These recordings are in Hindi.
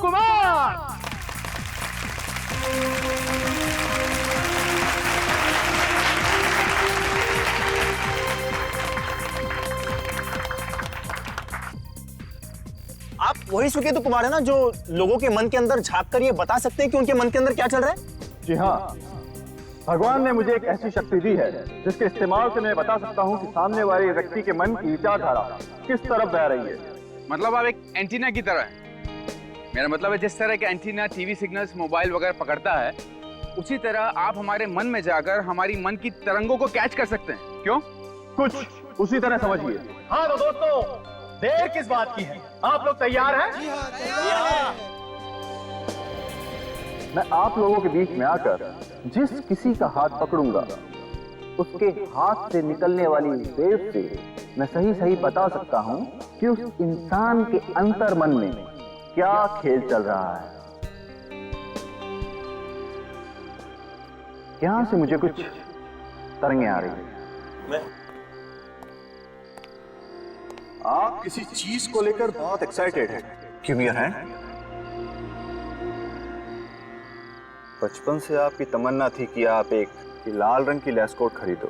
कुमार। आप वही सुकेतु कुमार है ना जो लोगों के मन के अंदर झांक कर ये बता सकते हैं कि उनके मन के अंदर क्या चल रहा है? जी हाँ, भगवान ने मुझे एक ऐसी शक्ति दी है जिसके इस्तेमाल से मैं बता सकता हूँ कि सामने वाले व्यक्ति के मन की विचारधारा किस तरफ बह रही है। मतलब आप एक एंटीना की तरह है। मेरा मतलब है जिस तरह के एंटीना टीवी सिग्नल्स मोबाइल वगैरह पकड़ता है, उसी तरह आप हमारे मन में जाकर हमारी मन की तरंगों को कैच कर सकते हैं। क्यों? कुछ उसी तरह समझिए। हाँ तो दोस्तों, देर किस बात की है? आप लोग तैयार हैं? जी हाँ, तैयार। मैं आप लोगों के बीच में आकर जिस किसी का हाथ पकड़ूंगा उसके हाथ से निकलने वाली वेव से मैं सही सही बता सकता हूं कि उस इंसान के अंतर मन में क्या खेल चल रहा है। यहां से मुझे कुछ तरंगें आ रही है। आप किसी चीज को लेकर बहुत एक्साइटेड हैं। Give me your hand. बचपन से आपकी तमन्ना थी कि आप एक लाल रंग की लेस कोट खरीदो,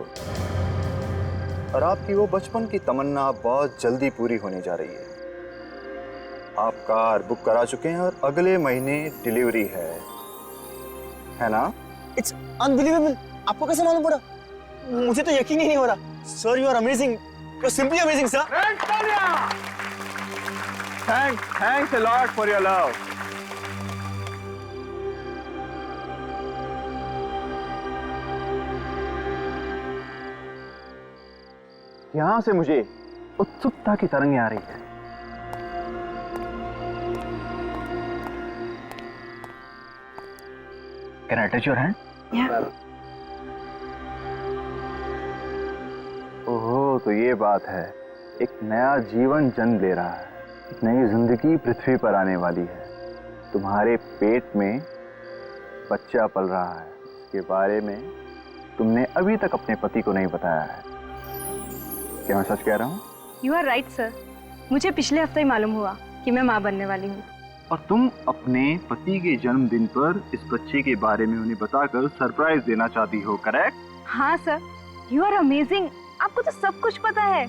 और आपकी वो बचपन की तमन्ना बहुत जल्दी पूरी होने जा रही है। आप कार बुक करा चुके हैं और अगले महीने डिलीवरी है ना? It's unbelievable. आपको कैसे मालूम पड़ा? मुझे तो यकीन ही नहीं हो रहा। Sir, you are amazing. You are simply amazing sir. Thanks a lot for your love. यहां से मुझे उत्सुकता की तरंगें आ रही है। Can I touch your hand? Yeah. ओहो, तो ये बात है। एक नया जीवन जन्म ले रहा है, एक नई जिंदगी पृथ्वी पर आने वाली है। तुम्हारे पेट में बच्चा पल रहा है, इसके बारे में तुमने अभी तक अपने पति को नहीं बताया है। क्या मैं सच कह रहा हूँ? You are right, sir. मुझे पिछले हफ्ते ही मालूम हुआ कि मैं माँ बनने वाली हूँ। और तुम अपने पति के जन्मदिन पर इस बच्चे के बारे में उन्हें बताकर सरप्राइज देना चाहती हो, करेक्ट? हाँ सर, यू आर अमेजिंग। आपको तो सब कुछ पता है।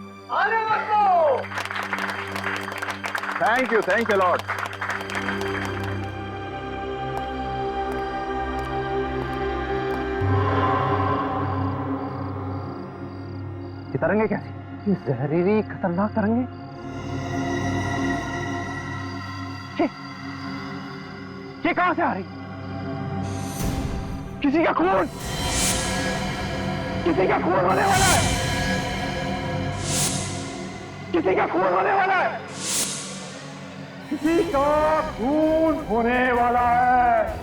Thank you Lord. ये तरंगे कैसी? ये जहरीली खतरनाक तरंगे। ये कहां से आ रही? किसी का खून होने वाला है। किसी का खून होने वाला है। किसी का खून होने वाला है।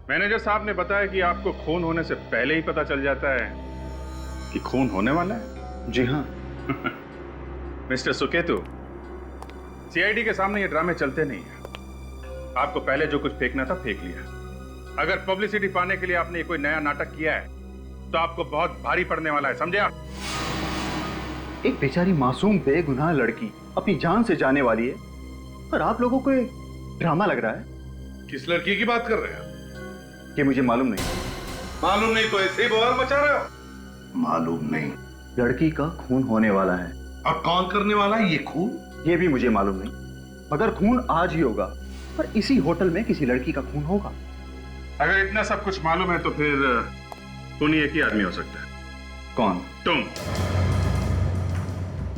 मैनेजर साहब ने बताया कि आपको खून होने से पहले ही पता चल जाता है कि खून होने वाला है। जी हाँ। मिस्टर सुकेतु, सीआईडी के सामने ये ड्रामे चलते नहीं हैं। आपको पहले जो कुछ फेंकना था फेंक लिया। अगर पब्लिसिटी पाने के लिए आपने कोई नया नाटक किया है तो आपको बहुत भारी पड़ने वाला है, समझे आप? एक बेचारी मासूम बेगुनाह लड़की अपनी जान से जाने वाली है, और आप लोगों को एक ड्रामा लग रहा है। किस लड़की की बात कर रहे हैं? ये मुझे मालूम नहीं। मालूम नहीं तो ऐसे ही बवाल मचा रहे हो? मालूम नहीं। लड़की का खून होने वाला है। अब कौन करने वाला है ये खून? ये भी मुझे मालूम नहीं, मगर खून आज ही होगा, और इसी होटल में किसी लड़की का खून होगा। अगर इतना सब कुछ मालूम है तो फिर खूनी एक ही आदमी हो सकता है। कौन? तुम।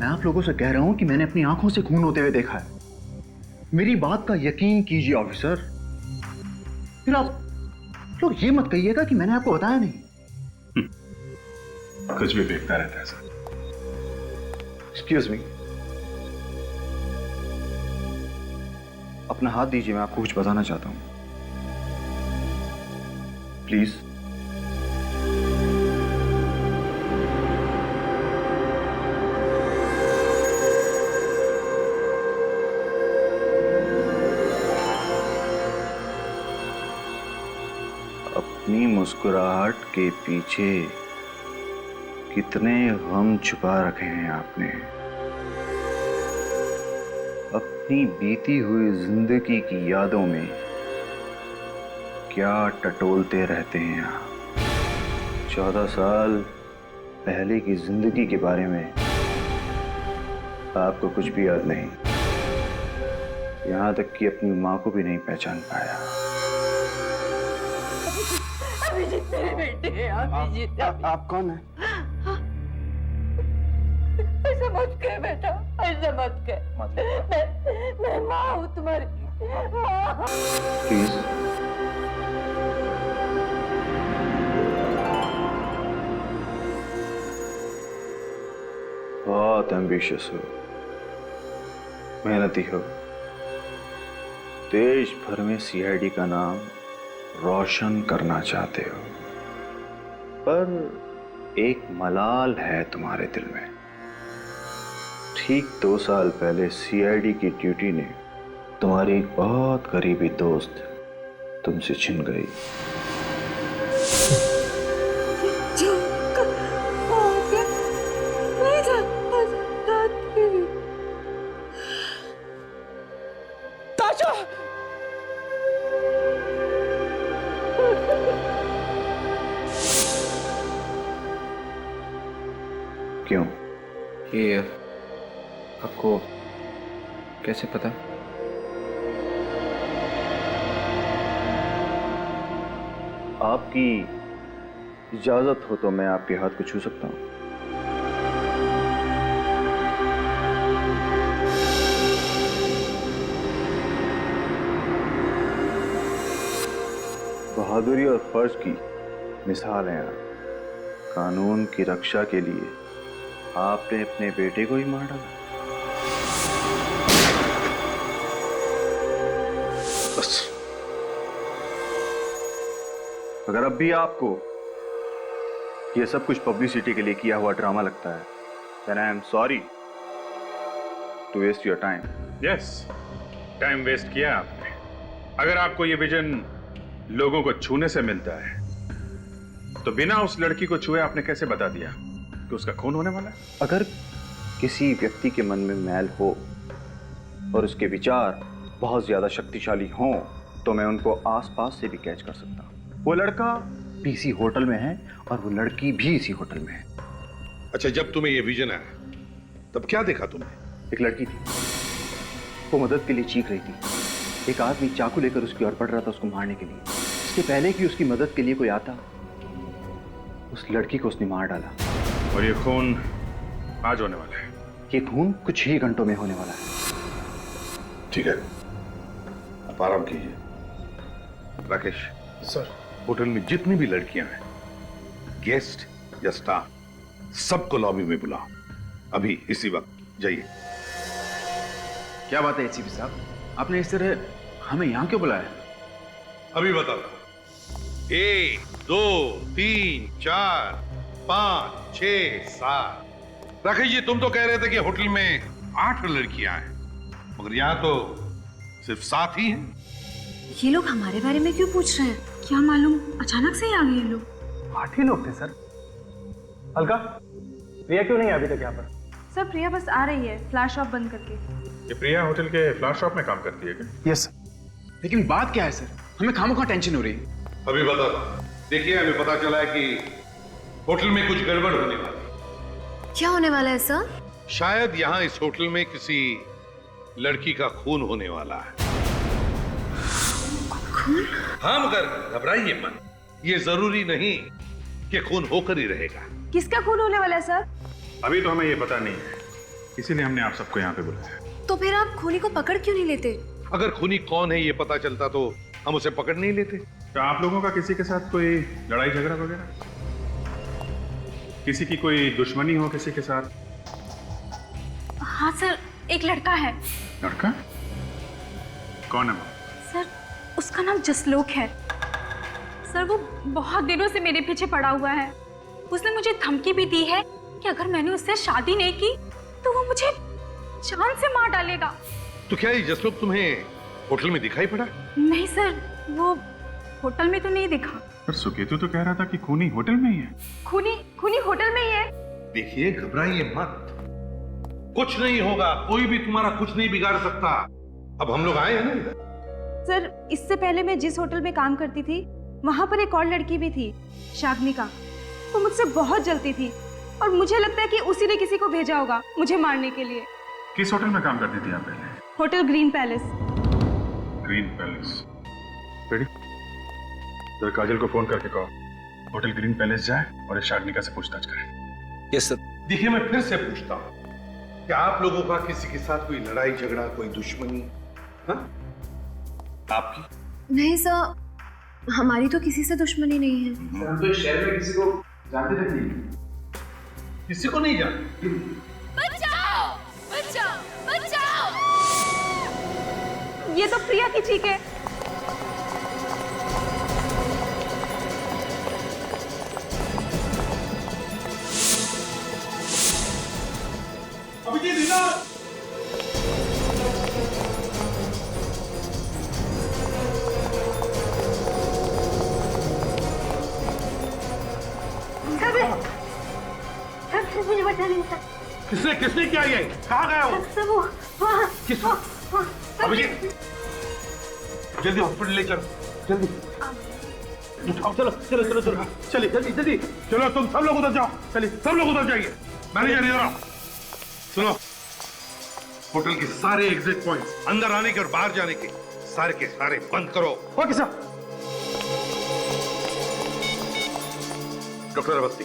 मैं आप लोगों से कह रहा हूं कि मैंने अपनी आंखों से खून होते हुए देखा है। मेरी बात का यकीन कीजिए ऑफिसर। फिर आप लोग ये मत कहिएगा कि मैंने आपको बताया नहीं। कुछ भी देखता रहता है सर। एक्सक्यूज मी, अपना हाथ दीजिए, मैं आपको कुछ बताना चाहता हूं, प्लीज। अपनी मुस्कुराहट के पीछे कितने गम छुपा रखे हैं आपने। अपनी बीती हुई जिंदगी की यादों में क्या टटोलते रहते हैं यहाँ। 14 साल पहले की जिंदगी के बारे में आपको कुछ भी याद नहीं, यहाँ तक कि अपनी माँ को भी नहीं पहचान पाया। अभिजीत मेरे बेटे हैं, अभिजीत। आप कौन है? ऐसा मत कह बेटा, ऐसा मत कह। मैं माँ हूँ तुम्हारी माँ। प्लीज बहुत एम्बिशियस हो, मेहनती हो, देश भर में सीआईडी का नाम रोशन करना चाहते हो, पर एक मलाल है तुम्हारे दिल में। ठीक 2 साल पहले सीआईडी की ड्यूटी ने तुम्हारी एक बहुत करीबी दोस्त तुमसे छिन गई। क्यों? ये आपको कैसे पता? आपकी इजाजत हो तो मैं आपके हाथ को छू सकता हूं। बहादुरी और फर्ज की मिसाल है आप। कानून की रक्षा के लिए आपने अपने बेटे को ही मार डाला। बस अगर अब भी आपको ये सब कुछ पब्लिसिटी के लिए किया हुआ ड्रामा लगता है, then I am sorry to waste your time. Yes, time waste किया आपने। अगर आपको ये विजन लोगों को छूने से मिलता है तो बिना उस लड़की को छुए आपने कैसे बता दिया कि उसका खून होने वाला है? अगर किसी व्यक्ति के मन में मैल हो और उसके विचार बहुत ज्यादा शक्तिशाली हों तो मैं उनको आसपास से भी कैच कर सकता हूं। वो लड़का भी इसी होटल में है और वो लड़की भी इसी होटल में है। अच्छा, जब तुम्हें ये विजन आया तब क्या देखा तुमने? एक लड़की थी, वो मदद के लिए चीख रही थी। एक आदमी चाकू लेकर उसकी ओर बढ़ रहा था उसको मारने के लिए। इसके पहले कि उसकी मदद के लिए कोई आता, उस लड़की को उसने मार डाला। और ये खून आज होने वाला है। ये खून कुछ ही घंटों में होने वाला है। ठीक है, आप आराम कीजिए। राकेश सर, होटल में जितनी भी लड़कियां हैं, गेस्ट या स्टाफ, सबको लॉबी में बुलाओ अभी इसी वक्त। जाइए। क्या बात है एसीपी साहब, आपने इस तरह हमें यहाँ क्यों बुलाया? अभी बता दो। 1 2 3 4 5 6 7। राकेश जी, तुम तो कह रहे थे कि होटल में 8 लड़कियां हैं, मगर यहाँ तो सिर्फ 7 ही हैं। ये लोग हमारे बारे में क्यों पूछ रहे हैं? क्या मालूम अचानक से ही आ गए ये लोग। 8 ही लोग थे सर। अलका, प्रिया क्यों नहीं है अभी तक यहाँ पर? सर प्रिया बस आ रही है फ्लैश ऑफ बंद करके। ये प्रिया होटल के फ्लावर शॉप में काम करती है क्या? यस। लेकिन बात क्या है सर, हमें खामोखा टेंशन हो रही है। अभी बता दो। देखिए, हमें पता चला है कि होटल में कुछ गड़बड़ होने वाली है। क्या होने वाला है सर? शायद यहाँ इस होटल में किसी लड़की का खून होने वाला है। खून? हाँ, मगर घबराइए मत। ये जरूरी नहीं कि खून होकर ही रहेगा। किसका खून होने वाला है सर? अभी तो हमें ये पता नहीं है, इसीलिए हमने आप सबको यहाँ पे बुलाया। तो फिर आप खूनी को पकड़ क्यों नहीं लेते? अगर खूनी कौन है ये पता चलता तो हम उसे पकड़ नहीं लेते। तो आप लोगों का किसी के साथ कोई लड़ाई झगड़ा वगैरह, किसी की कोई दुश्मनी हो किसी के साथ? हाँ सर, एक लड़का है। लड़का? कौन है वो? सर उसका नाम जसलोक है। सर वो बहुत दिनों से मेरे पीछे पड़ा हुआ है। उसने मुझे धमकी भी दी है कि अगर मैंने उससे शादी नहीं की तो वो मुझे जान से मार डालेगा। तो क्या ये जसलोक तुम्हें होटल में दिखाई पड़ा? नहीं सर, वो होटल में तो नहीं दिखा। पर सुकेतु तो कह रहा था कि खूनी होटल में ही है। खूनी होटल में ही है। देखिए, घबराइए मत। कुछ नहीं होगा, कोई भी तुम्हारा कुछ नहीं बिगाड़ सकता। अब हम लोग आए हैं ना इधर। सर, इससे पहले मैं जिस होटल में काम करती थी वहां पर एक और लड़की भी थी, शाग्निका। वो मुझसे बहुत जलती थी और मुझे लगता है कि उसी ने किसी को भेजा होगा मुझे मारने के लिए। किस होटल में काम करती थी आप पहले? Hotel green palace. Green palace. Ready? जरा काजल को फोन करके कहो होटल ग्रीन पैलेस जाए और इस शाग्निका से पूछताछ करें। Yes sir. देखिए, मैं फिर से पूछता हूँ, क्या आप लोगों का किसी के साथ कोई लड़ाई झगड़ा, कोई दुश्मनी? हाँ? आपकी? नहीं सर, हमारी तो किसी से दुश्मनी नहीं है। हम तो इस शहर में किसी को जानते तक नहीं। किसी को नहीं जानते? बचाओ बचाओ बचाओ। ये तो प्रिया की चीख है। अभिजीत इधर! मुझे बचा नहीं था। किसने क्या ये? कहाँ गया वो? सब वो वहाँ किस? अभिजीत, जल्दी हॉस्पिटल ले चलो, जल्दी। उठाओ, चलो चलो चलो चलो, चलिए जल्दी जल्दी। चलो तुम सब लोग उधर जाओ, चलिए सब लोग उधर जाइए। मैनेजर इधर आओ। सुनो, होटल के सारे एग्जिट पॉइंट्स, अंदर आने के और बाहर जाने के सारे बंद करो। Okay sir. डॉक्टर अवस्थी,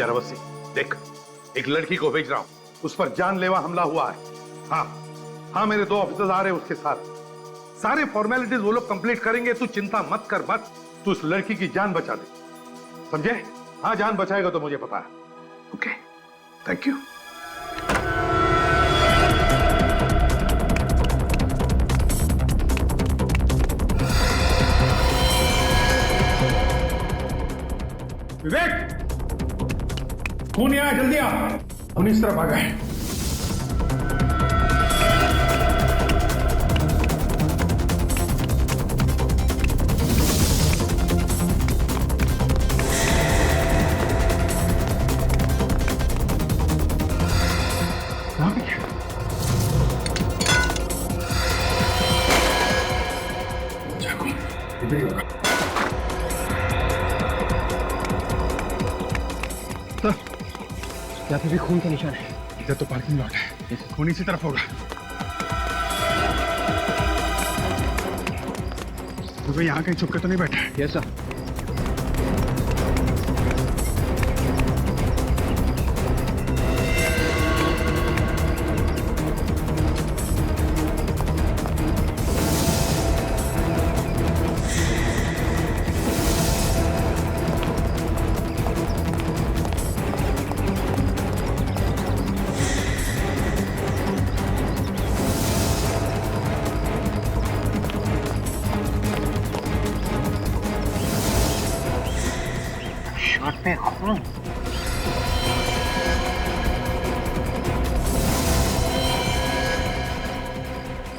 यार अवस्थी, देख, एक लड़की को भेज रहा हूं, उस पर जानलेवा हमला हुआ है। हाँ, मेरे 2 ऑफिसर्स आ रहे हैं उसके साथ। सारे फॉर्मेलिटीज वो लोग कंप्लीट करेंगे, तू चिंता मत कर, तू उस लड़की की जान बचा दे, समझे? हाँ, जान बचाएगा तो मुझे पता है। Okay, thank you. विवेक, खून यहाँ, जल्दी आ। खून इस तरफ आ गए। वहां पे क्या? चाकू इधर ही होगा। यहाँ पे भी खून का निशान है। इधर तो पार्किंग लॉट है, खून इसी तरफ होगा। तो भाई यहाँ कहीं छुप के तो नहीं बैठा? Yes sir.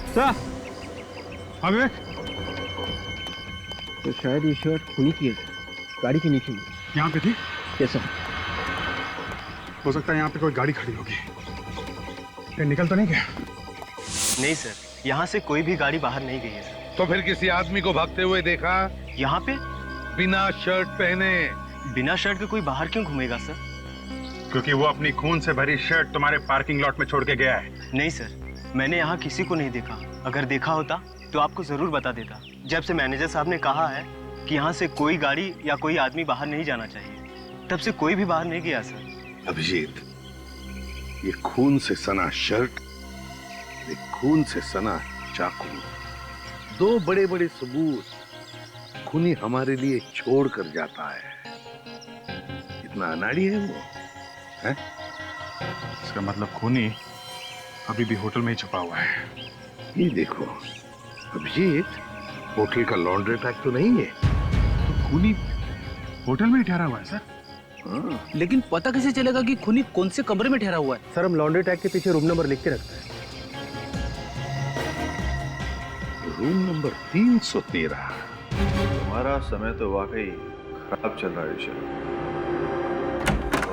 सर, हाँ विवेक, तो शायद ये शर्ट खूनी की है, गाड़ी के नीचे। यहाँ पे थी? Yes sir. हो सकता है यहाँ पे कोई गाड़ी खड़ी होगी। ये निकल तो नहीं गया? नहीं सर, यहाँ से कोई भी गाड़ी बाहर नहीं गई है सर। तो फिर किसी आदमी को भागते हुए देखा? यहाँ पे बिना शर्ट पहने। बिना शर्ट के कोई बाहर क्यों घूमेगा सर? क्योंकि वो अपनी खून से भरी शर्ट तुम्हारे पार्किंग लॉट में छोड़ के गया है। नहीं सर, मैंने यहाँ किसी को नहीं देखा। अगर देखा होता तो आपको जरूर बता देता। जब से मैनेजर साहब ने कहा है कि यहाँ से कोई गाड़ी या कोई आदमी बाहर नहीं जाना चाहिए, तब से कोई भी बाहर नहीं गया सर। अभिजीत, ये खून से सना शर्ट, ये खून से सना चाकू, 2 बड़े-बड़े सबूत खूनी हमारे लिए छोड़ कर जाता है। इतना अनाड़ी है वो, है? इसका मतलब खूनी अभी भी होटल में ही छुपा हुआ है। ये देखो अभिजीत, होटल का लॉन्ड्री टैग तो नहीं है। तो खूनी होटल में ही ठहरा हुआ है सर। हाँ। लेकिन पता कैसे चलेगा कि खूनी कौन से कमरे में ठहरा हुआ है? सर, हम लॉन्ड्री टैग के पीछे रूम नंबर लिख के रखते हैं। Room number 313। तुम्हारा समय तो वाकई खराब चल रहा है ऋषभ।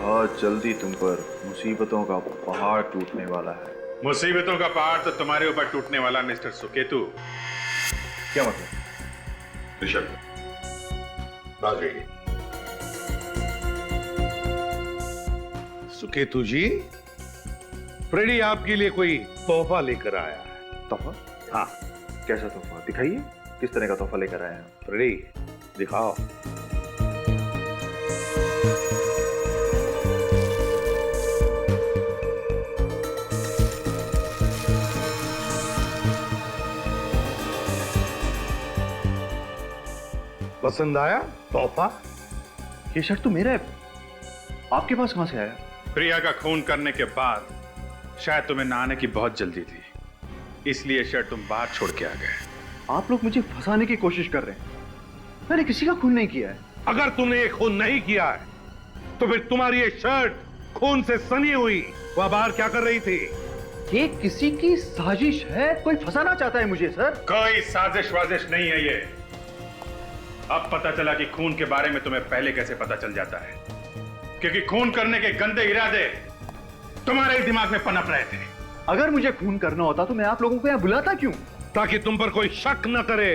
बहुत जल्दी तुम पर मुसीबतों का पहाड़ टूटने वाला है। मुसीबतों का पहाड़ तो तुम्हारे ऊपर टूटने वाला मिस्टर सुकेतु। क्या मतलब? ऋषभ, राजे, सुकेतु जी, फ्रेडी आपके लिए कोई तोहफा लेकर आया है। तोहफा? हाँ, कैसा तोहफा? दिखाइए, किस तरह का तोहफा लेकर आए हैं? फ्रेडी दिखाओ। पसंद आया तोहफा? ये शर्ट तो मेरा है, आपके पास कहां से आया? प्रिया का खून करने के बाद शायद तुम्हें नहाने की बहुत जल्दी थी, इसलिए शर्ट तुम बाहर छोड़ के आ गए। आप लोग मुझे फंसाने की कोशिश कर रहे हैं। मैंने किसी का खून नहीं किया है। अगर तुमने ये खून नहीं किया है तो फिर तुम्हारी ये शर्ट खून से सनी हुई वह बाहर क्या कर रही थी? ये किसी की साजिश है, कोई फंसाना चाहता है मुझे सर। कोई साजिश वाजिश नहीं है ये। अब पता चला कि खून के बारे में तुम्हें पहले कैसे पता चल जाता है, क्योंकि खून करने के गंदे इरादे तुम्हारे ही दिमाग में पनप रहे थे। अगर मुझे खून करना होता तो मैं आप लोगों को यहाँ बुलाता क्यों? ताकि तुम पर कोई शक न करे,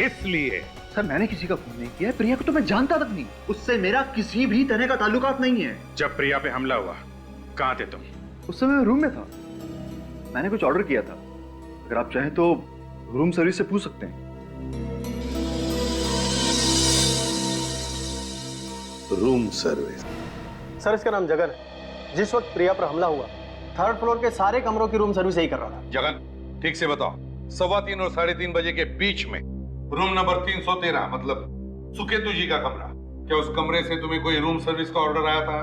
इसलिए। सर मैंने किसी का खून नहीं किया है, प्रिया को तो मैं जानता तक नहीं, उससे मेरा किसी भी तरह का ताल्लुकात नहीं है। जब प्रिया पे हमला हुआ कहां थे तुम? उस समय मैं रूम में था, मैंने कुछ ऑर्डर किया था। अगर आप चाहें तो रूम सर्विस से पूछ सकते हैं। Room service? सर इसका नाम जगन है। जिस वक्त प्रिया पर हमला हुआ 3rd फ्लोर के सारे कमरों की रूम सर्विस यही कर रहा था। जगन, ठीक से बताओ, 3:15 और 3:30 बजे के बीच में रूम नंबर 313 मतलब सुकेतु जी का कमरा, क्या उस कमरे से तुम्हें कोई रूम सर्विस का ऑर्डर आया था?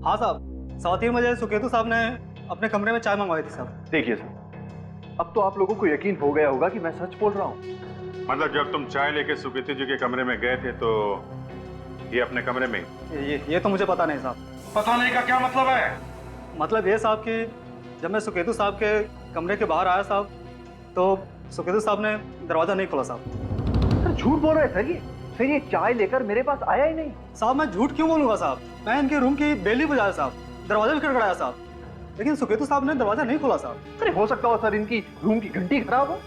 हाँ साहब, 3:15 बजे सुकेतु साहब ने अपने कमरे में चाय मंगवाई थी साहब। देखिए सर, अब तो आप लोगों को यकीन हो गया होगा कि मैं सच बोल रहा हूँ। मतलब जब तुम चाय लेके सुकेतु जी के कमरे में गए थे तो ये अपने कमरे में? ये तो मुझे पता नहीं साहब। पता नहीं का क्या मतलब है? मतलब ये साहब कि जब मैं सुकेतु साहब के कमरे के बाहर आया साहब, तो सुकेतु साहब ने दरवाजा नहीं खोला साहब। सर झूठ बोल रहे सर, ये चाय लेकर मेरे पास आया ही नहीं। साहब मैं झूठ क्यों बोलूंगा साहब? मैं इनके रूम की बेल बजाया साहब, दरवाजा भी खड़खड़ाया साहब, लेकिन सुकेतु साहब ने दरवाजा नहीं खोला साहब। अरे हो सकता हो सर इनकी रूम की घंटी खराब हो,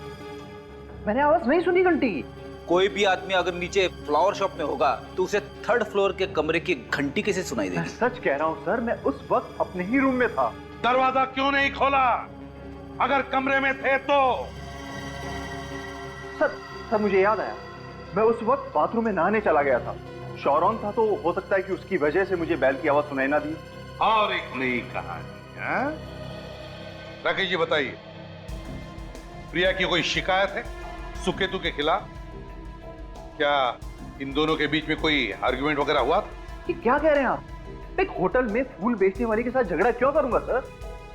मैंने आवाज नहीं सुनी घंटी की। कोई भी आदमी अगर नीचे फ्लावर शॉप में होगा तो उसे 3rd फ्लोर के कमरे की घंटी कैसे सुनाई मैं देगी? सच कह रहा हूँ सर, मैं उस वक्त अपने ही रूम में था। दरवाजा क्यों नहीं खोला अगर कमरे में थे तो? सर मुझे याद आया, मैं उस वक्त बाथरूम में नहाने चला गया था। शॉर ऑन था तो हो सकता है कि उसकी वजह से मुझे बैल की आवाज सुनाई ना दी। और एक नई कहानी है। राकेश जी बताइए, प्रिया की कोई शिकायत है सुकेतु के खिलाफ? क्या इन दोनों के बीच में कोई आर्गुमेंट वगैरह हुआ? ये क्या कह रहे हैं आप? एक होटल में फूल बेचने वाले के साथ झगड़ा क्यों करूंगा सर?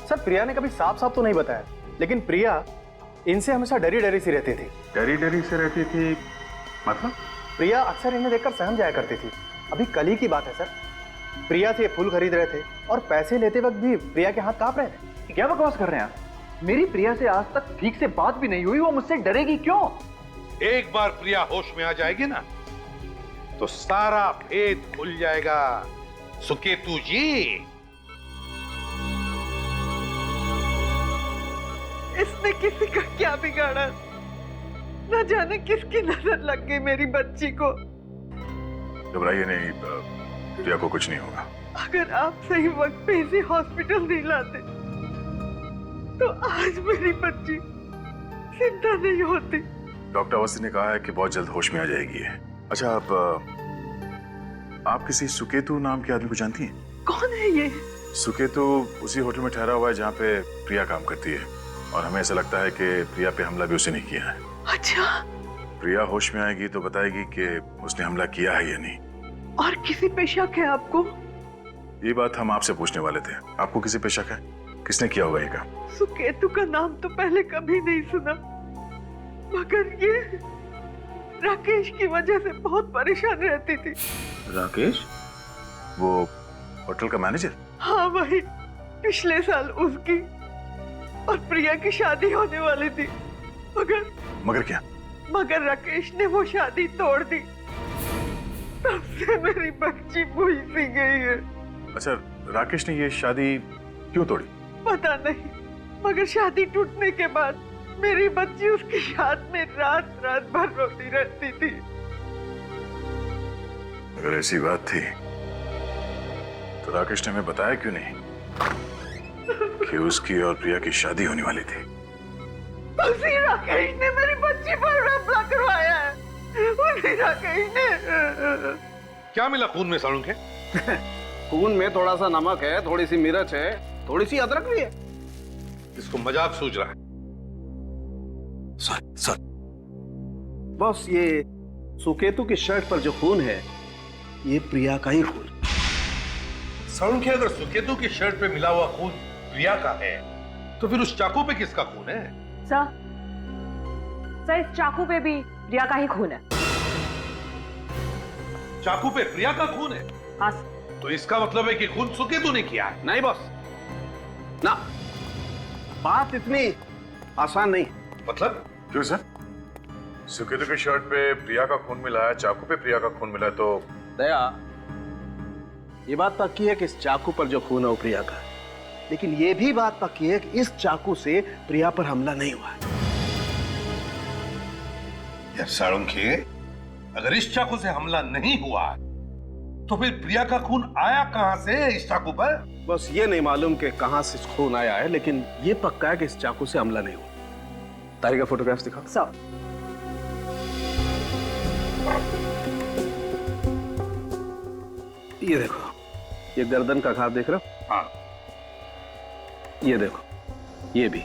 सर प्रिया ने कभी साफ साफ तो नहीं बताया, लेकिन प्रिया इनसे हमेशा डरी डरी सी रहती थी। डरी डरी से रहती थी मतलब? प्रिया अक्सर इन्हें देखकर सहम जाया करती थी। अभी कल ही की बात है सर, प्रिया से फूल खरीद रहे थे और पैसे लेते वक्त भी प्रिया के हाथ कांप रहे थे। क्या बकवास कर रहे हैं आप? मेरी प्रिया से आज तक ठीक से बात भी नहीं हुई, वो मुझसे डरेगी क्यों? एक बार प्रिया होश में आ जाएगी ना तो सारा भेद खुल जाएगा सुकेतु जी। इसने किसी का क्या बिगाड़ा? न जाने किसकी नजर लग गई मेरी बच्ची को। घबराइए नहीं, प्रिया को कुछ नहीं होगा। अगर आप सही वक्त पे इसे हॉस्पिटल नहीं लाते तो आज मेरी बच्ची जिंदा नहीं होती। डॉक्टर अवस्थी ने कहा है कि बहुत जल्द होश में आ जाएगी। अच्छा आप किसी सुकेतु नाम के आदमी को जानती हैं? कौन है ये? सुकेतु उसी होटल में ठहरा हुआ है जहाँ पे प्रिया काम करती है, और हमें ऐसा लगता है कि प्रिया पे हमला भी उसी ने किया है। अच्छा, प्रिया होश में आएगी तो बताएगी कि उसने हमला किया है या नहीं। और किसी पे शक है आपको? ये बात हम आपसे पूछने वाले थे, आपको किसी पे शक है? किसने किया होगा ये काम? सुकेतु का नाम तो पहले कभी नहीं सुना, मगर ये राकेश की वजह से बहुत परेशान रहती थी। राकेश? वो होटल का मैनेजर? हाँ वही। पिछले साल उसकी और प्रिया की शादी होने वाली थी, मगर क्या? मगर राकेश ने वो शादी तोड़ दी। तब से मेरी बच्ची भूल सी गई है। अच्छा राकेश ने ये शादी क्यों तोड़ी? पता नहीं, मगर शादी टूटने के बाद मेरी बच्ची उसकी याद में रात रात भर रोती रहती थी। अगर ऐसी बात थी तो राकेश ने हमें बताया क्यों नहीं कि उसकी और प्रिया की शादी होने वाली थी? उसी राकेश ने मेरी बच्ची पर हमला करवाया है। उसी राकेश ने। क्या मिला खून में सालू के? खून में थोड़ा सा नमक है, थोड़ी सी मिर्च है, थोड़ी सी अदरक भी है। इसको मजाक सूझ रहा है। सर बॉस, ये सुकेतु की शर्ट पर जो खून है ये प्रिया का ही खून। सालू के अगर सुकेतु की शर्ट पे मिला हुआ खून प्रिया का है तो फिर उस चाकू पे किसका खून है? सर इस चाकू पे भी प्रिया का ही खून है। चाकू पे प्रिया का खून है? हाँ। तो इसका मतलब है कि खून सुकेतु ने किया है। नहीं बॉस, ना, बात इतनी आसान नहीं। मतलब? क्यों सर? सुकेतु की शर्ट पे प्रिया का खून मिला है, चाकू पे प्रिया का खून मिला है, तो दया, ये बात पक्की है कि इस चाकू पर जो खून है वो प्रिया का है, लेकिन ये भी बात पक्की है कि इस चाकू से प्रिया पर हमला नहीं हुआ है। यार साळुंखे, अगर इस चाकू से हमला नहीं हुआ तो फिर प्रिया का खून आया कहां से इस चाकू पर? बस ये नहीं मालूम कि कहां से खून आया है, लेकिन ये पक्का है कि इस चाकू से हमला नहीं हुआ। तारी का फोटोग्राफ्स दिखाओ। सर ये देखो, ये गर्दन का घाव देख रहे हो? हाँ। ये देखो, ये भी।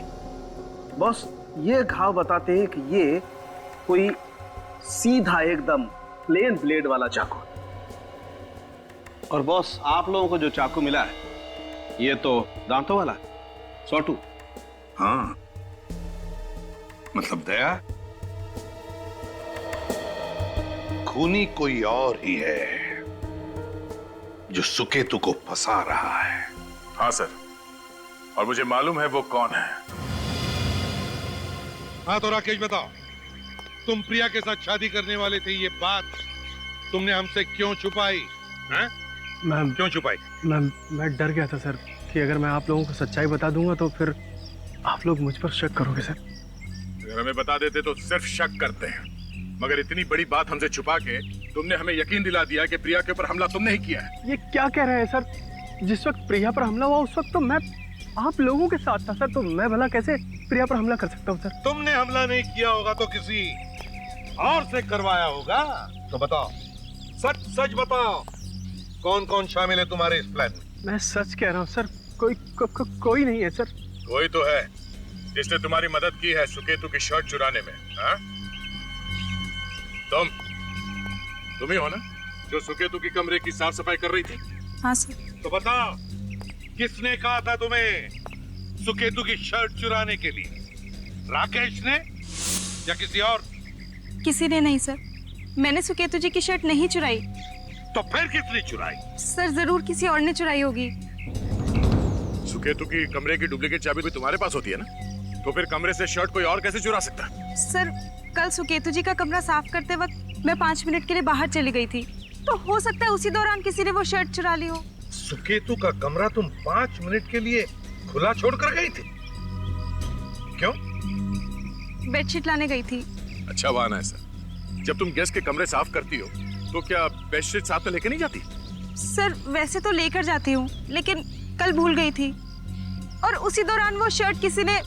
बॉस, ये घाव बताते हैं कि ये कोई सीधा एकदम प्लेन ब्लेड वाला चाकू। और बॉस, आप लोगों को जो चाकू मिला है ये तो दांतों वाला है, सौटू। हाँ, मतलब दया, खूनी कोई और ही है जो सुकेतु को फंसा रहा है। हाँ सर, और मुझे मालूम है वो कौन है। हाँ तो राकेश बताओ, तुम प्रिया के साथ शादी करने वाले थे, ये बात तुमने हमसे क्यों छुपाई? हैं? मैम, क्यों छुपाई? मैं डर गया था सर कि अगर मैं आप लोगों को सच्चाई बता दूंगा तो फिर आप लोग मुझ पर शक करोगे सर। अगर हमें बता देते तो सिर्फ शक करते हैं, मगर इतनी बड़ी बात हमसे छुपा के तुमने हमें यकीन दिला दिया कि प्रिया के ऊपर हमला तुमने ही किया है। ये क्या कह रहे हैं सर? जिस वक्त प्रिया पर हमला हुआ उस वक्त तो मैं आप लोगों के साथ था सर, तो मैं भला कैसे प्रिया पर हमला कर सकता हूँ सर? तुमने हमला नहीं किया होगा तो किसी और से करवाया होगा। तो बताओ, सच सच बताओ, कौन कौन शामिल है तुम्हारे इस प्लान में? मैं सच कह रहा हूँ सर, कोई नहीं है सर। कोई तो है जिसने तुम्हारी मदद की है सुकेतु की शर्ट चुराने में। हाँ? तुम ही हो ना जो सुकेतु की कमरे की साफ सफाई कर रही थी? हाँ सर। तो बताओ, किसने कहा था तुम्हें सुकेतु की शर्ट चुराने के लिए? राकेश ने या किसी और? किसी ने नहीं सर, मैंने सुकेतु जी की शर्ट नहीं चुराई। तो फिर किसने चुराई? सर जरूर किसी और ने चुराई होगी। सुकेतु की कमरे की डुप्लीकेट चाबी भी तुम्हारे पास होती है ना, तो फिर कमरे से शर्ट कोई और कैसे चुरा सकता है? सर कल सुकेतु जी का कमरा साफ करते वक्त मैं 5 मिनट के लिए बाहर चली गई थी, तो हो सकता है उसी दौरान किसी ने वो शर्ट चुरा ली हो। सुकेतु का कमरा तुम 5 मिनट के लिए खुला छोड़कर गई थी? क्यों? बेडशीट लाने गई थी। अच्छा बहाना है सर। जब तुम गेस्ट के कमरे साफ करती हो तो क्या बेडशीट साथ में लेके नहीं जाती? सर वैसे तो लेकर जाती हूँ, लेकिन कल भूल गई थी और उसी दौरान वो शर्ट किसी ने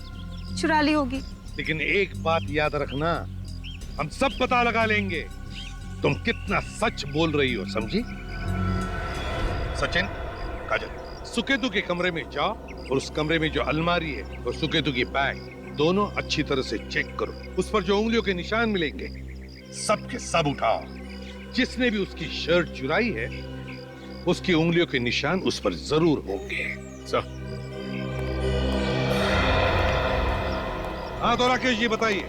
चुरा ली होगी। लेकिन एक बात याद रखना, हम सब पता लगा लेंगे तुम कितना सच बोल रही हो, समझी? सचिन, काजल, सुकेतु के कमरे में जाओ और उस कमरे में जो अलमारी है और सुकेतु की बैग दोनों अच्छी तरह से चेक करो। उस पर जो उंगलियों के निशान मिलेंगे सब के सब उठाओ। जिसने भी उसकी शर्ट चुराई है उसकी उंगलियों के निशान उस पर जरूर होंगे। सर। हाँ तो राकेश जी बताइए,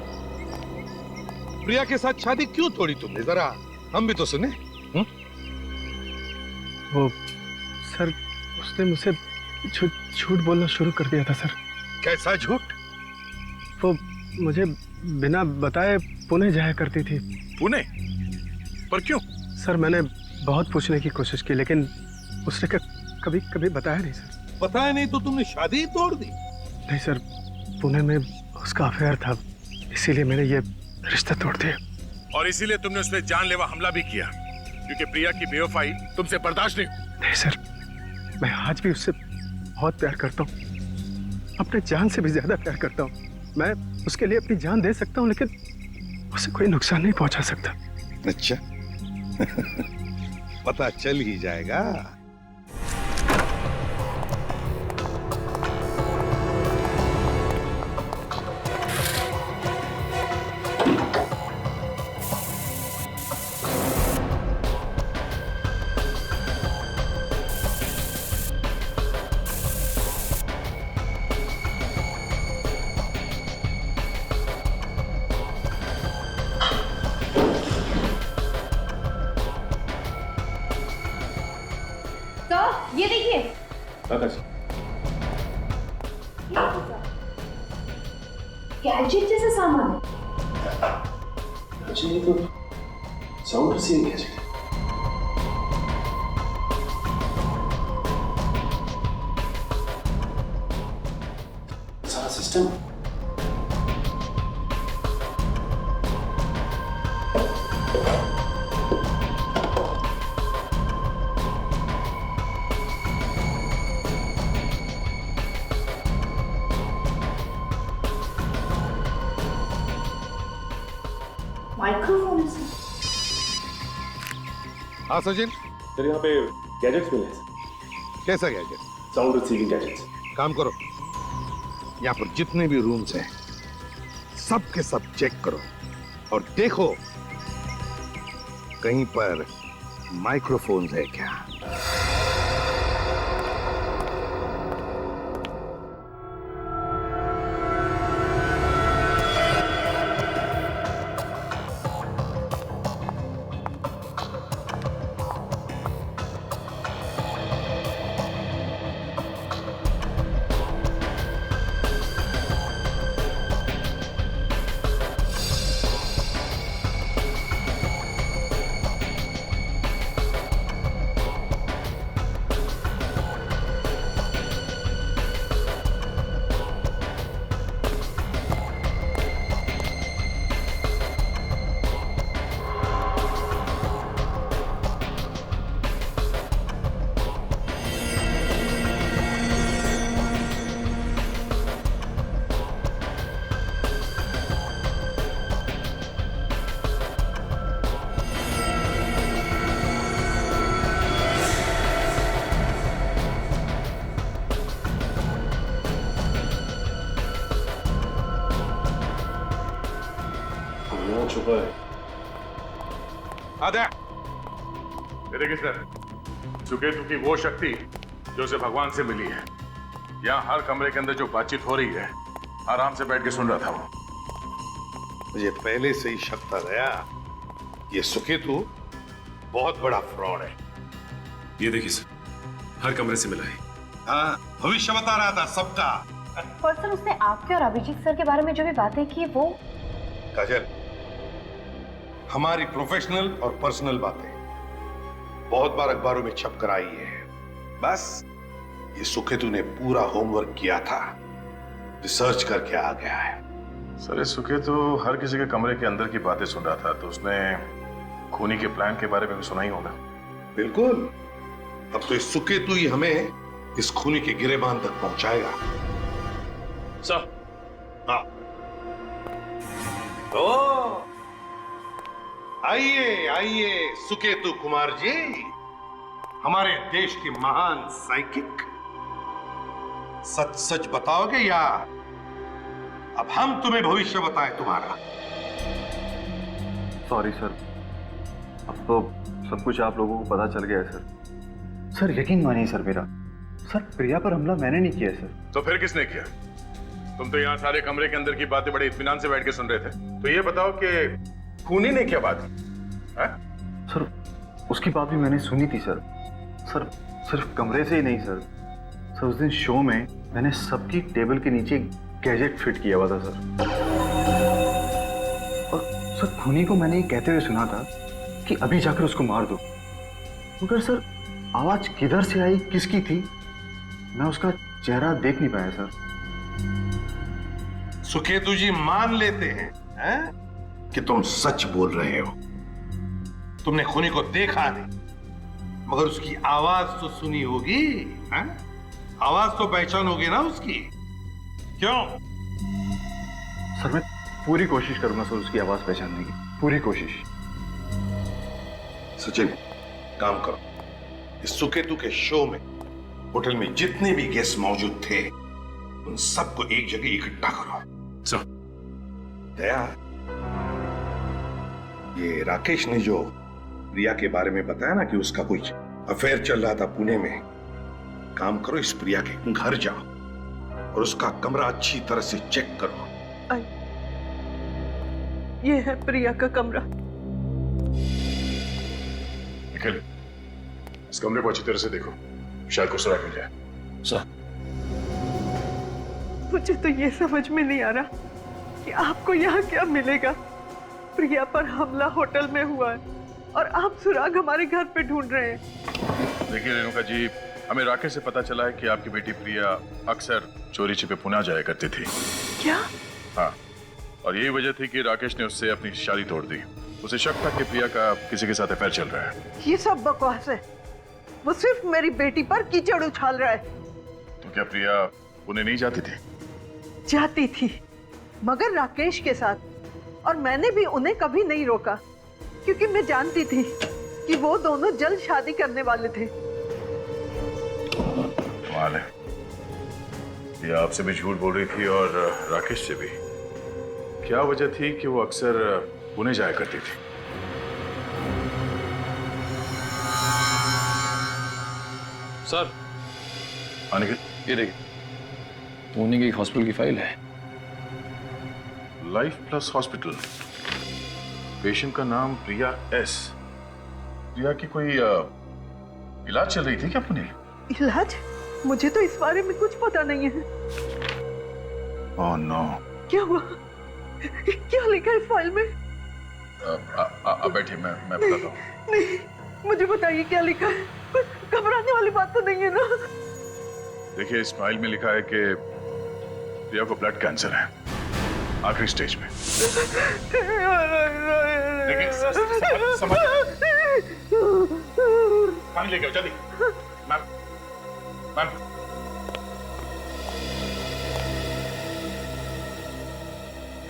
प्रिया के साथ शादी क्यों तोड़ी तुमने? जरा हम भी तो सुने। वो सर, उसने मुझसे झूठ बोलना शुरू कर दिया था सर। कैसा झूठ? वो मुझे बिना बताए पुणे जाया करती थी। पुणे? पर क्यों? सर मैंने बहुत पूछने की कोशिश की, लेकिन उसने कभी कभी बताया नहीं सर। बताया नहीं तो तुमने शादी ही तोड़ दी? नहीं सर, पुणे में उसका अफेयर था, इसीलिए मैंने ये रिश्ता तोड़ दिया। और इसीलिए तुमने उस पर जानलेवा हमला भी किया, क्योंकि प्रिया की बेवफाई तुमसे बर्दाश्त नहीं सर, मैं आज भी उससे बहुत प्यार करता हूँ, अपने जान से भी ज्यादा प्यार करता हूँ। मैं उसके लिए अपनी जान दे सकता हूँ, लेकिन उसे कोई नुकसान नहीं पहुंचा सकता। अच्छा पता चल ही जाएगा। ये देखिए, गैजेट जैसा सामान है। अच्छा, ये तो साउंड रिसीविंग गैजेट है। सारा सिस्टम माइक्रोफोन। हाँ सचिन, सर यहाँ पे गैजेट्स मिले हैं। कैसा गैजेट? Sound receiving gadgets. काम करो, यहाँ पर जितने भी रूम्स हैं सब के सब चेक करो और देखो कहीं पर माइक्रोफोन्स है क्या। छुपा है। आधा देखिए सर, सुकेतु की वो शक्ति जो उसे भगवान से मिली है, यहाँ हर कमरे के अंदर जो बातचीत हो रही है आराम से बैठ के सुन रहा था वो। मुझे पहले से ही शक था गया ये सुकेतु बहुत बड़ा फ्रॉड है। ये देखिए सर, हर कमरे से मिला है। हाँ, भविष्य बता रहा था सबका। पर सर, उसने आपके और अभिजीत सर के बारे में जो भी बातें की वो। काजल, हमारी प्रोफेशनल और पर्सनल बातें बहुत बार अखबारों में छप कर आई है। बस ये सुकेतु ने पूरा होमवर्क किया था, रिसर्च करके आ गया है। सर, इस सुकेतु हर किसी के कमरे के अंदर की बातें सुन रहा था, तो उसने खूनी के प्लान के बारे में भी सुना ही होगा। बिल्कुल, अब तो इस सुकेतु ही हमें इस खूनी के गिरेबान तक पहुंचाएगा। सर, हाँ, ओ आइए आइए सुकेतु कुमार जी, हमारे देश के महान साइकिक। सच सच बताओगे या अब हम तुम्हें भविष्य बताएं तुम्हारा? सॉरी सर, अब तो सब कुछ आप लोगों को पता चल गया है सर। सर यकीन मानिए सर मेरा, सर प्रिया पर हमला मैंने नहीं किया सर। तो फिर किसने किया? तुम तो यहाँ सारे कमरे के अंदर की बातें बड़े इत्मीनान से बैठ के सुन रहे थे, तो ये बताओ कि खूनी ने क्या बात है? सर उसकी बात भी मैंने सुनी थी सर। सर सिर्फ कमरे से ही नहीं सर, सर उस दिन शो में मैंने सबकी टेबल के नीचे गैजेट फिट किया हुआ था सर। और सर खूनी को मैंने ये कहते हुए सुना था कि अभी जाकर उसको मार दो, मगर सर आवाज किधर से आई, किसकी थी? मैं उसका चेहरा देख नहीं पाया सर। सुकेतु जी मान लेते हैं कि तुम सच बोल रहे हो। तुमने खूनी को देखा नहीं, मगर उसकी आवाज तो सुनी होगी, हैं? आवाज तो पहचान होगी ना उसकी, क्यों? सर मैं पूरी कोशिश करूंगा सर उसकी आवाज पहचानने की, पूरी कोशिश। सचिन, काम करो, इस सुकेतु के शो में होटल में जितने भी गेस्ट मौजूद थे उन सबको एक जगह इकट्ठा करो। सर। दया, ये राकेश ने जो प्रिया के बारे में बताया ना कि उसका कुछ अफेयर चल रहा था पुणे में, काम करो, इस प्रिया के घर जाओ और उसका कमरा अच्छी तरह से चेक करो। ये है प्रिया का कमरा। निखिल, इस कमरे को अच्छी तरह से देखो, शायद कुछ सुराग मिल जाए। सर। मुझे तो ये समझ में नहीं आ रहा कि आपको यहाँ क्या मिलेगा। प्रिया पर हमला होटल में हुआ है और आप सुराग हमारे घर पे ढूंढ रहे हैं। देखिए रेणुका जी, हमें राकेश से पता चला है कि आपकी बेटी प्रिया अक्सर चोरी छिपे पुणे जाया करती थी। क्या? हाँ, और यही वजह थी कि राकेश ने उससे अपनी शादी तोड़ दी। उसे शक था कि प्रिया का किसी के साथ अफेयर चल रहा है। ये सब बकवास है। वो सिर्फ मेरी बेटी पर कीचड़ उछाल रहा है। तो क्या प्रिया पुणे नहीं जाती थी? जाती थी, मगर राकेश के साथ, और मैंने भी उन्हें कभी नहीं रोका क्योंकि मैं जानती थी कि वो दोनों जल्द शादी करने वाले थे। कमाल है, प्रिया आपसे भी झूठ बोल रही थी और राकेश से भी। क्या वजह थी कि वो अक्सर पुणे जाया करती थी? सर। आने के ये देखिए, पुणे की हॉस्पिटल की फाइल है। लाइफ प्लस हॉस्पिटल, पेशेंट का नाम प्रिया एस। प्रिया की कोई इलाज चल रही थी क्या पुणे? इलाज? मुझे तो इस बारे में कुछ पता नहीं है। Oh no. क्या हुआ? क्या लिखा है इस फाइल में? बैठिए, मैं बताता हूँ। नहीं, मुझे बताइए क्या लिखा है। घबराने वाली बात तो नहीं है ना? देखिए, इस फाइल में लिखा है कि प्रिया को ब्लड कैंसर है, आखिरी स्टेज में। देखिए, समझ पानी लेके आओ जल्दी। मैम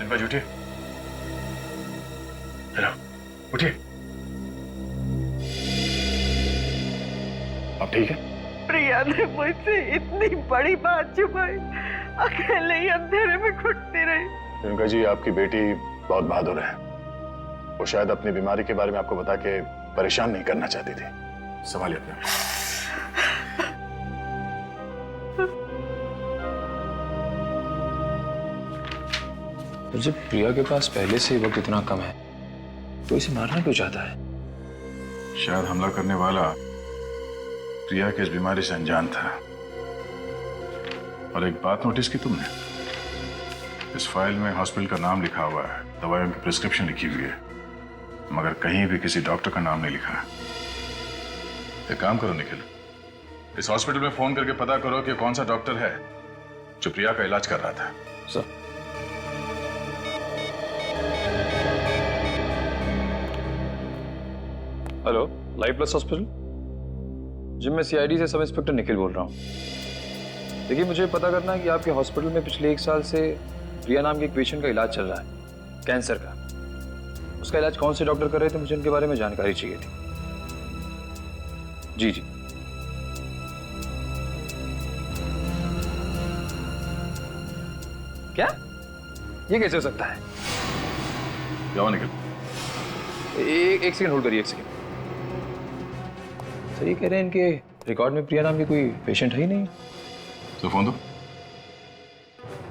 इनका उठिए, हेलो उठिए। आप ठीक है? प्रिया ने मुझसे इतनी बड़ी बात छुपाई, अकेले ही अंधेरे में घुटती रही। रेणुका जी, आपकी बेटी बहुत बहादुर है। वो शायद अपनी बीमारी के बारे में आपको बता के परेशान नहीं करना चाहती थी। संभालिए अपने। तो जब प्रिया के पास पहले से वक्त इतना कम है तो इसे मारना क्यों चाहता है? शायद हमला करने वाला प्रिया की इस बीमारी से अनजान था। और एक बात नोटिस की तुमने? इस फाइल में हॉस्पिटल का नाम लिखा हुआ है, दवाइयों की प्रिस्क्रिप्शन लिखी हुई है, मगर कहीं भी किसी डॉक्टर का नाम नहीं लिखा है। एक काम करो निखिल, इस हॉस्पिटल में फोन करके पता करो कि कौन सा डॉक्टर है जो प्रिया का इलाज कर रहा था। Sir. Hello, Life Plus Hospital ji, मैं सीआईडी से सब इंस्पेक्टर निखिल बोल रहा हूँ। देखिए, मुझे पता करना है कि आपके हॉस्पिटल में पिछले 1 साल से प्रिया नाम के एक पेशेंट का इलाज चल रहा है, कैंसर का। उसका इलाज कौन से डॉक्टर कर रहे थे, मुझे उनके बारे में जानकारी चाहिए थी। जी जी। क्या? ये कैसे हो सकता है? क्या हुआ निखिल? एक सेकंड होल्ड करिए, 1 सेकंड। सर, ये कह रहे हैं इनके रिकॉर्ड में प्रिया नाम की कोई पेशेंट है ही नहीं। तो फोन दो।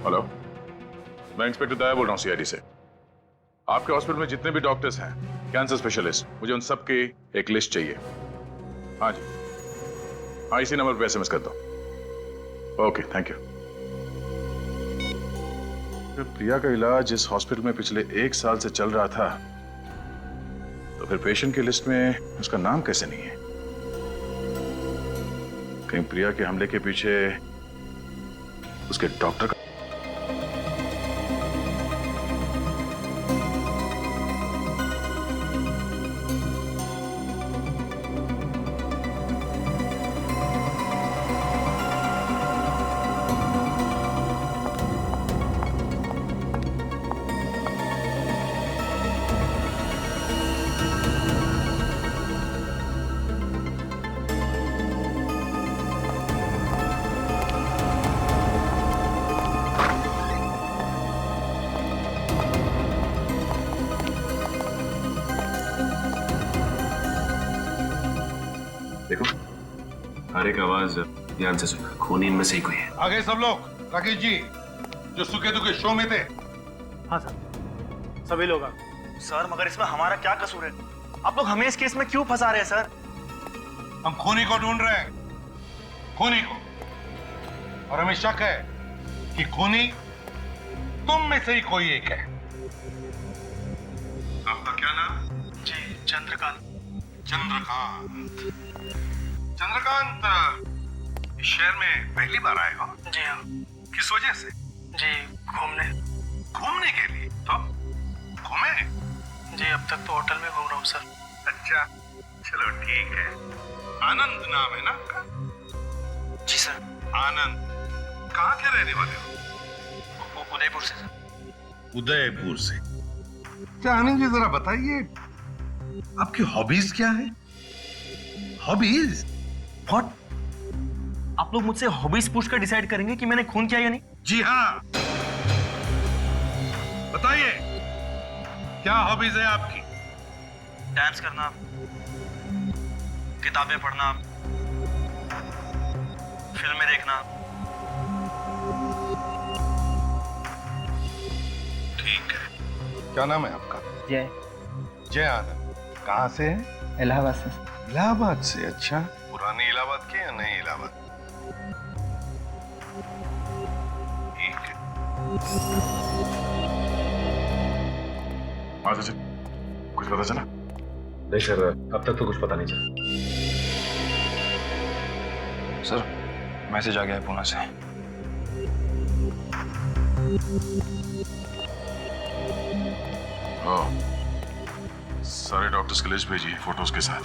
हेलो, मैं इंस्पेक्टर दया बोल रहा हूँ सीआईडी से। आपके हॉस्पिटल में जितने भी डॉक्टर्स हैं, कैंसर स्पेशलिस्ट, मुझे उन सब की एक लिस्ट चाहिए। हाँ जी, हाँ, इसी नंबर पे एसएमएस कर दो। Okay, thank you. प्रिया का इलाज इस हॉस्पिटल में पिछले 1 साल से चल रहा था, तो फिर पेशेंट की लिस्ट में उसका नाम कैसे नहीं है? कहीं प्रिया के हमले के पीछे उसके डॉक्टर का? देखो, हर एक आवाज ध्यान से सुना। खूनी इनमें से ही कोई है। आगे सब लोग। राकेश जी, जो सुकेतु के शो में थे। हाँ सर, सभी लोग। सर मगर इसमें हमारा क्या कसूर है? आप लोग हमें इस केस में क्यों फंसा रहे हैं सर? हम खूनी को ढूंढ रहे हैं, खूनी को। और हमें शक है कि खूनी तुम में से ही कोई एक है। आपका क्या नाम? जी चंद्रकांत। चंद्रकांत। चंद्रकांत, इस शहर में पहली बार आए हो? जी हाँ। किस वजह से? जी घूमने। घूमने के लिए? तो घूमे? जी अब तक तो होटल में घूम रहा हूँ सर। अच्छा, चलो ठीक है। आनंद नाम है ना आपका? जी सर। आनंद, कहाँ के रहने वाले हो? उदयपुर से सर। उदयपुर से। अच्छा आनंद जी, जरा बताइए आपकी हॉबीज क्या है? हॉबीज? व्हाट? आप लोग मुझसे हॉबीज पूछकर डिसाइड करेंगे कि मैंने खून किया या नहीं? जी हाँ, बताइए क्या हॉबीज है आपकी? डांस करना, किताबें पढ़ना, फिल्में देखना। ठीक है। क्या नाम है आपका? जय। जय आनंद। कहाँ से है? इलाहाबाद से। इलाहाबाद से? अच्छा, पुरानी इलाहाबाद के या नई इलाहाबाद? ठीक है। हाँ सचिन, कुछ पता चला? नहीं सर, अब तक तो कुछ पता नहीं चला। सर मैसेज आ गया है पुणे से। हाँ, सारे डॉक्टर्स की लिस्ट भेजिए फोटोज के साथ।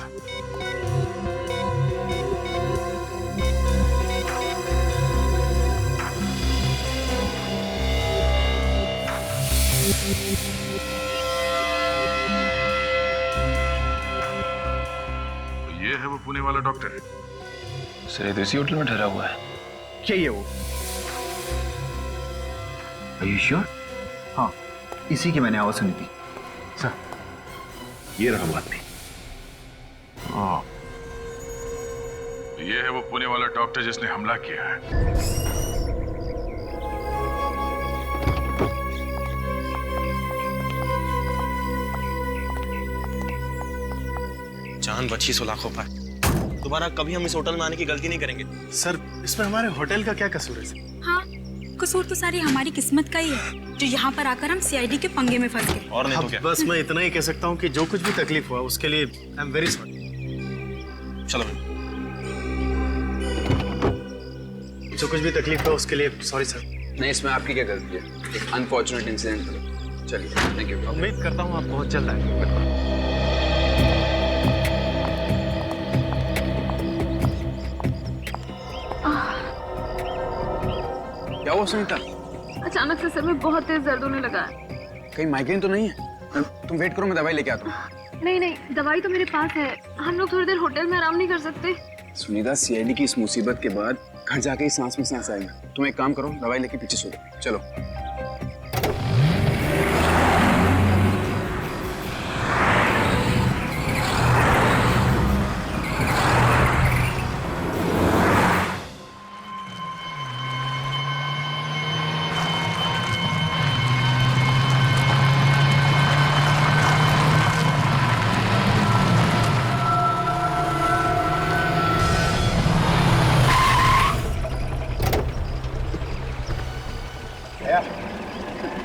तो ये है वो पुणे वाला डॉक्टर? सर ये तो इसी होटल में ठहरा हुआ है। क्या ये वो? Are you sure? हाँ, इसी की मैंने आवाज सुनी थी। सर, ये रहा वो आदमी। हाँ, ये है वो पुणे वाला डॉक्टर जिसने हमला किया है। जान बची 100 लाखों पर। दोबारा कभी हम इस होटल में आने की गलती नहीं करेंगे। सर इसमें हमारे होटल का क्या कसूर है सर? हाँ, कसूर तो सारी हमारी किस्मत का ही है जो यहाँ पर आकर हम सीआईडी के पंगे में फंस गए। और नहीं तो क्या? बस मैं इतना ही कह सकता हूँ कि जो कुछ भी तकलीफ हुआ उसके लिए आई एम वेरी सॉरी। चलो जो कुछ भी तकलीफ हुआ उसके लिए सॉरी सर। नहीं, इसमें आपकी क्या गलती है? एक अनफॉर्चुनेट इंसिडेंट हुआ। चलिए, थैंक यू। उम्मीद करता हूँ आप बहुत जल्द आएंगे। क्या हुआ सुनीता? अचानक से सर में बहुत तेज दर्द होने लगा है। कहीं माइग्रेन तो नहीं है? तुम वेट करो, मैं दवाई लेके आता हूँ। नहीं नहीं, दवाई तो मेरे पास है। हम लोग थोड़ी देर होटल में आराम नहीं कर सकते? सुनीता, सीआईडी की इस मुसीबत के बाद घर जाके ही सांस में सांस आएगा। तुम एक काम करो, दवाई लेके पीछे सो जाओ। चलो।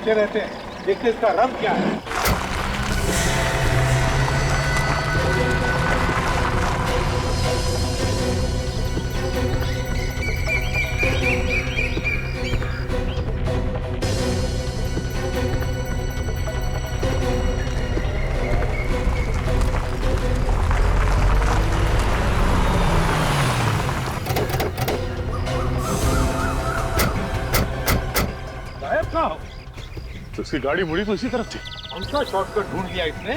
पीछे रहते हैं, देखते इसका रंग क्या है। तो उसकी गाड़ी मुड़ी तो इसी तरफ थी। कौन सा शॉर्टकट ढूंढ लिया इसने?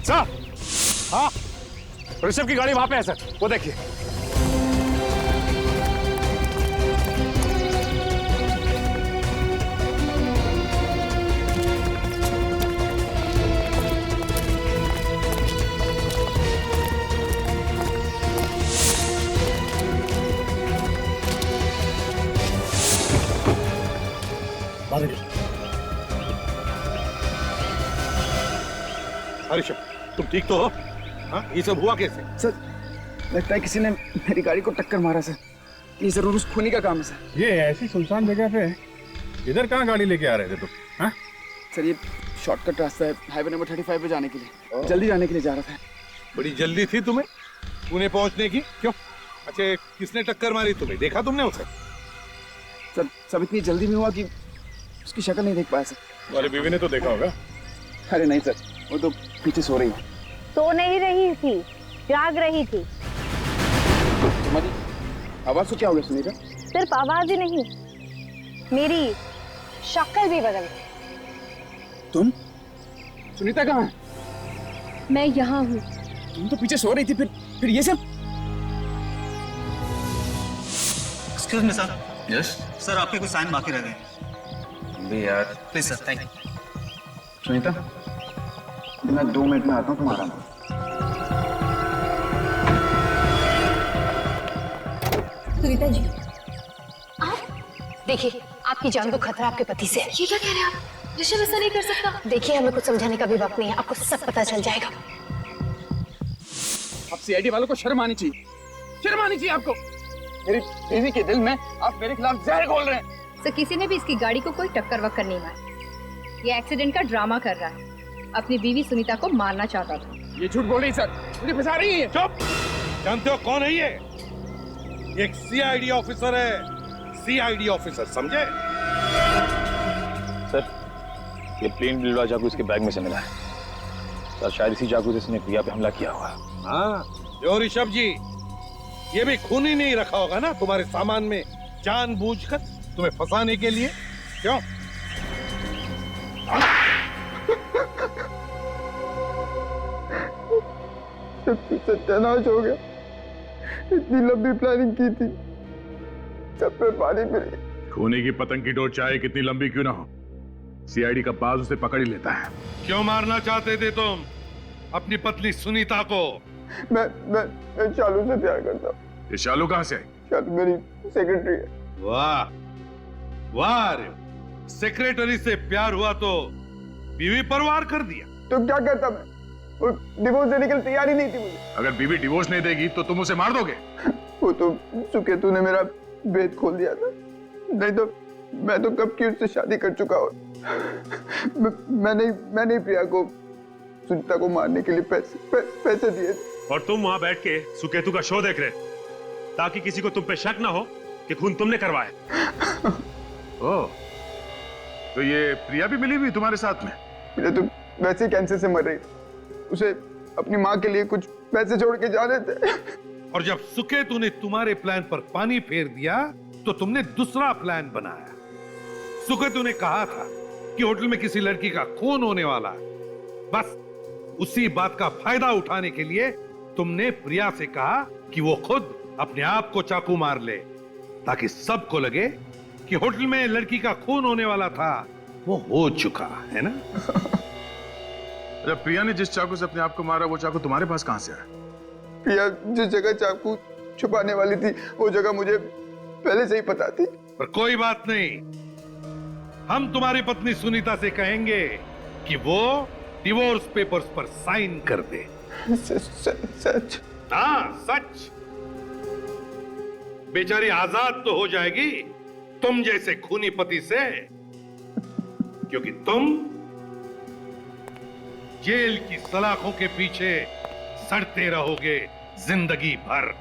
सर, हाँ, ऋषभ की गाड़ी वहां पे है सर, वो देखिए। ऋषभ, तुम ठीक तो हो? हाँ, ये सब हुआ कैसे? सर, लगता है किसी ने मेरी गाड़ी को टक्कर मारा सर। ये जरूर उस खूनी का काम है सर। ये ऐसी सुनसान जगह पे इधर कहाँ गाड़ी लेके आ रहे थे तुम? हाँ? सर, ये शॉर्टकट रास्ता है हाईवे नंबर 35 पे जाने के लिए। जल्दी जाने के लिए जा रहा था। बड़ी जल्दी थी तुम्हें पुणे पहुंचने की? क्यों? अच्छा, किसने टक्कर मारी तुम्हें? देखा तुमने उसे? सर, सब इतनी जल्दी में हुआ कि उसकी शक्ल नहीं देख पाया सर। तुम्हारी बीवी ने तो देखा होगा। अरे नहीं सर, वो तो पीछे सो रही है। सो नहीं रही थी, जाग रही थी। तुम्हारी आवाज को क्या हो गया सुनीता? सिर्फ आवाज ही नहीं, मेरी शक्ल भी बदल गई। तुम? सुनीता कहाँ है? मैं यहाँ हूँ। तुम तो पीछे सो रही थी, फिर ये सब? Excuse me sir. Yes sir, आपके कुछ साइन बाकी रह गए भी यार। Please sir, thank you. Sunita, मैं 2 मिनट में आता हूँ तुम्हारा। सुनीता जी, आप देखिए, आपकी जान को खतरा आपके पति से है। ये क्या कह रहे हैं आप? ऋषभ ऐसा नहीं कर सकता। देखिए, हमें कुछ समझाने का भी वक्त नहीं है, आपको सब पता चल जाएगा। आप सीआईडी वालों को शर्म आनी चाहिए, शर्म आनी चाहिए आपको। मेरी बीवी के दिल में आप मेरे खिलाफ जहर घोल रहे हैं। सर, किसी ने भी इसकी गाड़ी को कोई टक्कर वक्कर नहीं मारी। ये एक्सीडेंट का ड्रामा कर रहा है, अपनी बीवी सुनीता को मारना चाहता था। ये झूठ बोल रही सर, मुझे फंसा रही है। चुप! जानते हो कौन है ये? एक सीआईडी ऑफिसर है, सीआईडी ऑफिसर, समझे? सर, ये प्लेन बिलवा चाकू इसके बैग में से मिला है। सर, शायद इसी चाकू से इसने प्रिया पे हमला किया होगा। हाँ, जो ऋषभ जी, ये भी खून ही नहीं रखा होगा ना तुम्हारे सामान में जानबूझकर तुम्हें फंसाने के लिए? क्यों? सत्यानाश हो गया। इतनी लंबी प्लानिंग की थी, सब पे पानी फिर गया। खूनी की पतंग की डोर चाहे कितनी लंबी क्यों ना हो, सीआईडी का बाज उसे पकड़ ही लेता है। क्यों मारना चाहते थे तुम अपनी पत्नी सुनीता को? मैं शालू से प्यार करता हूँ। ये शालू कहाँ से आई? शालू मेरी सेक्रेटरी है। वाह वाह, सेक्रेटरी से प्यार हुआ तो बीवी परवार कर दिया। तो क्या कहता मैं? वो डिवोर्स देने के लिए तैयार ही नहीं थी मुझे। अगर बीवी डिवोर्स नहीं देगी तो तुम उसे मार दोगे? वो तो सुकेतु ने मेरा भेद खोल दिया था, नहीं तो मैं तो कब की उससे शादी कर चुका हूँ। मैंने प्रिया को सुनीता को मारने के लिए पैसे दिए। और तुम वहां बैठ के सुकेतु का शो देख रहे ताकि किसी को तुम पे शक ना हो कि खून तुमने करवाया। ओह, तो ये प्रिया भी मिली हुई तुम्हारे साथ में? प्रिया तो वैसे ही कैंसर से मर रही थी, उसे अपनी माँ के लिए कुछ पैसे छोड़ के जाने थे। और जब सुकेतु ने तुम्हारे प्लान पर पानी फेर दिया तो तुमने दूसरा प्लान बनाया। सुकेतु ने कहा था कि होटल में किसी लड़की का खून होने वाला है। बस उसी बात का फायदा उठाने के लिए तुमने प्रिया से कहा कि वो खुद अपने आप को चाकू मार ले, ताकि सबको लगे कि होटल में लड़की का खून होने वाला था, वो हो चुका है ना? जब प्रिया ने जिस चाकू से अपने आप को मारा, वो चाकू तुम्हारे पास कहां से आया? प्रिया जिस जगह चाकू छुपाने वाली थी, वो जगह मुझे पहले से ही पता थी। पर कोई बात नहीं, हम तुम्हारी पत्नी सुनीता से कहेंगे कि वो डिवोर्स पेपर्स पर साइन कर दे। सच? हाँ, सच। बेचारी आजाद तो हो जाएगी तुम जैसे खूनी पति से, क्योंकि तुम जेल की सलाखों के पीछे सड़ते रहोगे जिंदगी भर।